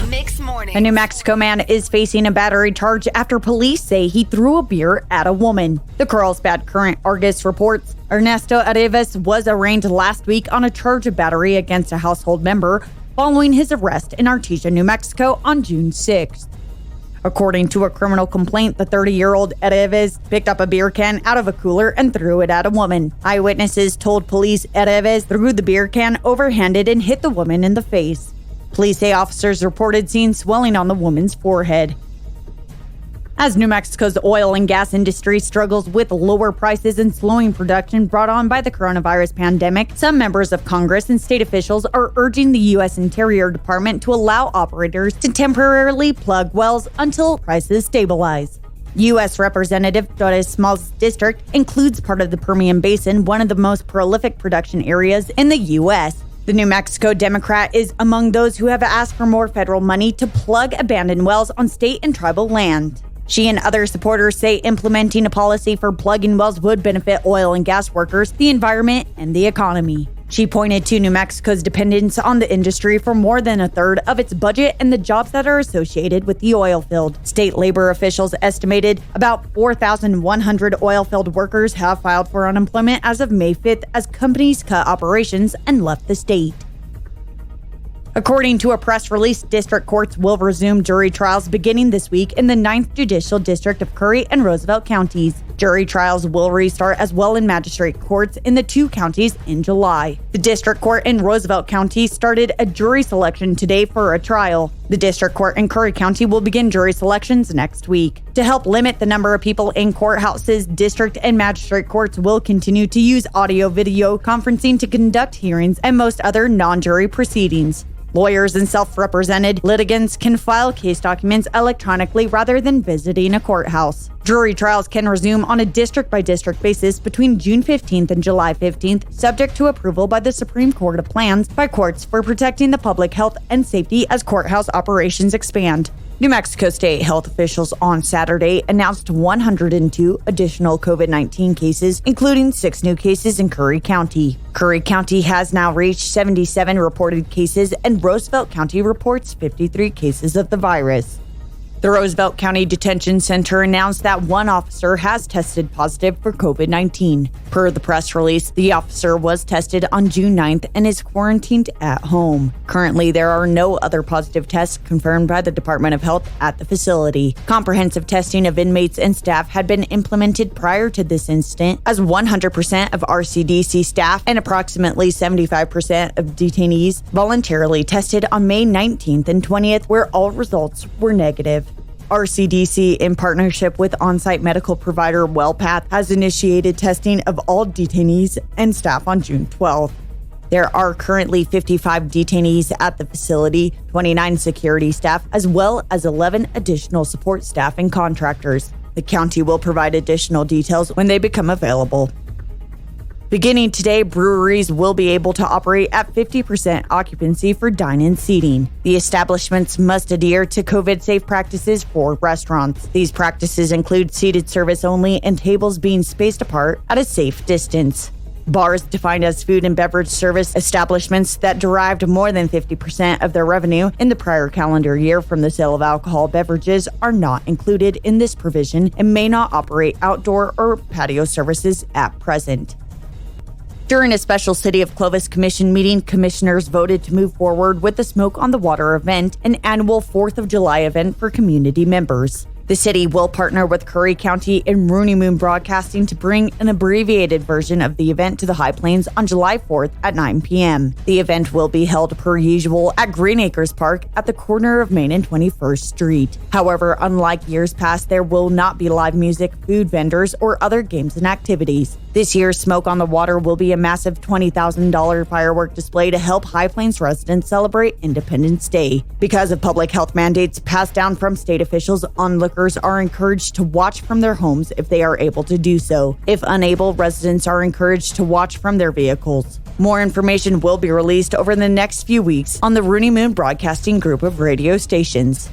Mixed Morning. A New Mexico man is facing a battery charge after police say he threw a beer at a woman. The Carlsbad Current-Argus reports Ernesto Areves was arraigned last week on a charge of battery against a household member following his arrest in Artesia, New Mexico on June 6th. According to a criminal complaint, the 30-year-old Areves picked up a beer can out of a cooler and threw it at a woman. Eyewitnesses told police Areves threw the beer can overhanded and hit the woman in the face. Police say officers reported seeing swelling on the woman's forehead. As New Mexico's oil and gas industry struggles with lower prices and slowing production brought on by the coronavirus pandemic, some members of Congress and state officials are urging the U.S. Interior Department to allow operators to temporarily plug wells until prices stabilize. U.S. Representative Torres Small's district includes part of the Permian Basin, one of the most prolific production areas in the U.S. The New Mexico Democrat is among those who have asked for more federal money to plug abandoned wells on state and tribal land. She and other supporters say implementing a policy for plugging wells would benefit oil and gas workers, the environment, and the economy. She pointed to New Mexico's dependence on the industry for more than a third of its budget and the jobs that are associated with the oil field. State labor officials estimated about 4,100 oil field workers have filed for unemployment as of May 5th as companies cut operations and left the state. According to a press release, district courts will resume jury trials beginning this week in the 9th Judicial District of Curry and Roosevelt counties. Jury trials will restart as well in magistrate courts in the two counties in July. The district court in Roosevelt County started a jury selection today for a trial. The district court in Curry County will begin jury selections next week. To help limit the number of people in courthouses, district and magistrate courts will continue to use audio-video conferencing to conduct hearings and most other non-jury proceedings. Lawyers and self-represented litigants can file case documents electronically rather than visiting a courthouse. Jury trials can resume on a district-by-district basis between June 15th and July 15th, subject to approval by the Supreme Court of plans by courts for protecting the public health and safety as courthouse operations expand. New Mexico state health officials on Saturday announced 102 additional COVID-19 cases, including 6 new cases in Curry County. Curry County has now reached 77 reported cases, and Roosevelt County reports 53 cases of the virus. The Roosevelt County Detention Center announced that one officer has tested positive for COVID-19. Per the press release, the officer was tested on June 9th and is quarantined at home. Currently, there are no other positive tests confirmed by the Department of Health at the facility. Comprehensive testing of inmates and staff had been implemented prior to this incident, as 100% of RCDC staff and approximately 75% of detainees voluntarily tested on May 19th and 20th, where all results were negative. RCDC, in partnership with on-site medical provider WellPath, has initiated testing of all detainees and staff on June 12th. There are currently 55 detainees at the facility, 29 security staff, as well as 11 additional support staff and contractors. The county will provide additional details when they become available. Beginning today, breweries will be able to operate at 50% occupancy for dine-in seating. The establishments must adhere to COVID-safe practices for restaurants. These practices include seated service only and tables being spaced apart at a safe distance. Bars, defined as food and beverage service establishments that derived more than 50% of their revenue in the prior calendar year from the sale of alcohol beverages, are not included in this provision and may not operate outdoor or patio services at present. During a special City of Clovis Commission meeting, commissioners voted to move forward with the Smoke on the Water event, an annual 4th of July event for community members. The city will partner with Curry County and Rooney Moon Broadcasting to bring an abbreviated version of the event to the High Plains on July 4th at 9 p.m. The event will be held per usual at Green Acres Park at the corner of Main and 21st Street. However, unlike years past, there will not be live music, food vendors, or other games and activities. This year's Smoke on the Water will be a massive $20,000 firework display to help High Plains residents celebrate Independence Day. Because of public health mandates passed down from state officials, onlookers are encouraged to watch from their homes if they are able to do so. If unable, residents are encouraged to watch from their vehicles. More information will be released over the next few weeks on the Rooney Moon Broadcasting group of radio stations.